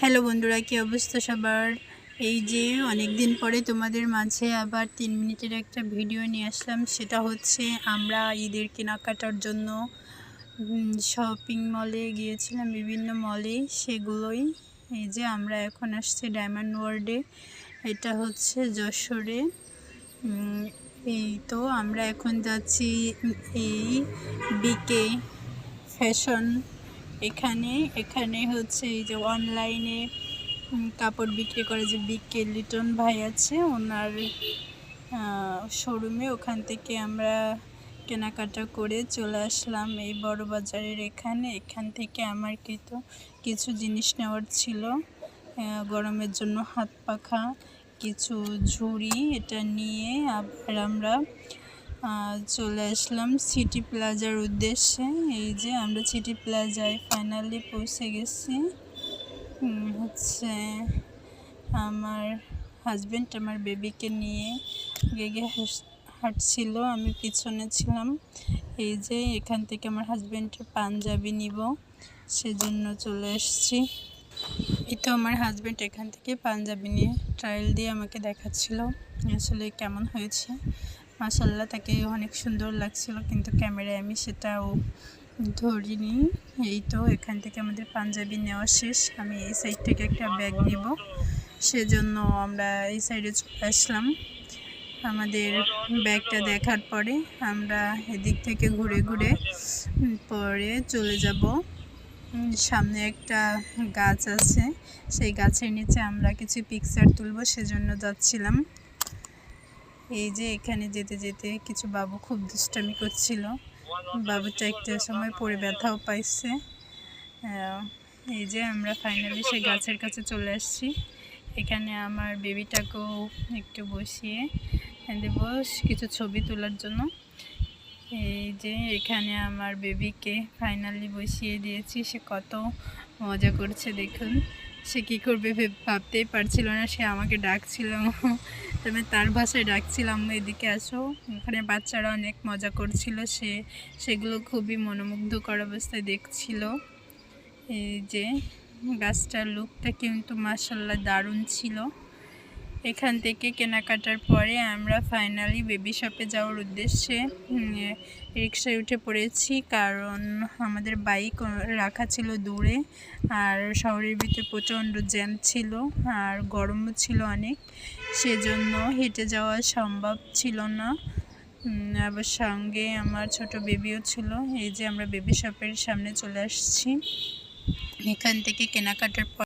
Hello বন্ধুরা, কী অবস্থা সবার? এই যে অনেক দিন পরে তোমাদের মাঝে আবার 3 মিনিটের একটা ভিডিও নিয়ে আসলাম। সেটা হচ্ছে আমরা ঈদের কেনাকাটার জন্য শপিং মলে গিয়েছিলাম, বিভিন্ন মলে। সেগুলোই এই যে আমরা এখন আসছি ডায়মন্ড ওয়ার্ল্ডে। এটা হচ্ছে যশোরে। এই তো আমরা এখন যাচ্ছি এই বিকে ফ্যাশন। এখানে হচ্ছে এই যে অনলাইনে কাপড় বিক্রি করে যে বিকে লিটন ভাই আছে, ওনার শোরুমে। ওখান থেকে আমরা কেনাকাটা করে চলে আসলাম এই বড় বাজারের এখান থেকে আমার কিছু জিনিস নেওয়ার ছিল। গরমের জন্য হাত পাখা, কিছু ঝুড়ি, এটা নিয়ে আবার আমরা চলে আসলাম সিটি প্লাজার উদ্দেশ্যে। এই যে আমরা সিটি প্লাজায় ফাইনালি পৌঁছে গেছি। হচ্ছে আমার হাজব্যান্ড আমার বেবিকে নিয়ে গেগে হাঁটছিল, আমি পিছনে ছিলাম। এই যে এখান থেকে আমার হাজব্যান্ডের পাঞ্জাবি নিব, সেজন্য চলে এসেছি। এই তো আমার হাজব্যান্ড এখান থেকে পাঞ্জাবি নিয়ে ট্রায়াল দিয়ে আমাকে দেখাচ্ছিল আসলে কেমন হয়েছে। মাশাআল্লাহ, তাকে অনেক সুন্দর লাগছিল, কিন্তু ক্যামেরায় আমি সেটাও ধরিনি। এই তো এখান থেকে আমাদের পাঞ্জাবি নেওয়া শেষ। আমি এই সাইড থেকে একটা ব্যাগ নিব, সেজন্য আমরা এই সাইডে চলে আসলাম। আমাদের ব্যাগটা দেখার পরে আমরা এদিক থেকে ঘুরে ঘুরে পরে চলে যাব। সামনে একটা গাছ আছে, সেই গাছের নিচে আমরা কিছু পিকচার তুলব, সেজন্য যাচ্ছিলাম। এই যে এখানে যেতে যেতে কিছু বাবু খুব দুষ্টামি করছিল। বাবুটা একটা সময় পড়ে ব্যথাও পাইছে। এই যে আমরা ফাইনালি সেই গাছের কাছে চলে আসছি। এখানে আমার বেবিটাকেও একটু বসিয়ে দেব কিছু ছবি তোলার জন্য। এই যে এখানে আমার বেবিকে ফাইনালি বসিয়ে দিয়েছি। সে কত মজা করছে দেখুন। সে কী করবে ভাবতেই পারছিল না, সে আমাকে ডাকছিল, তবে তার ভাষায় ডাকছিলাম এদিকে আসো। ওখানে বাচ্চারা অনেক মজা করছিল, সেগুলো খুবই মনোমুগ্ধকর অবস্থায় দেখছিল। এই যে গাছটার লুকটা কিন্তু মাশাআল্লাহ দারুণ ছিল। এখান থেকে কেনাকাটার পরে আমরা ফাইনালি বেবি শপে যাওয়ার উদ্দেশ্যে রিক্সায় উঠে পড়েছি, কারণ আমাদের বাইক রাখা ছিল দূরে, আর শহরের ভিতরে প্রচণ্ড জ্যাম ছিল, আর গরমও ছিল অনেক, সেজন্য হেঁটে যাওয়া সম্ভব ছিল না। আবার সঙ্গে আমার ছোট বেবিও ছিল। এই যে আমরা বেবি শপের সামনে চলে আসছি। এখান থেকে কেনাকাটার পর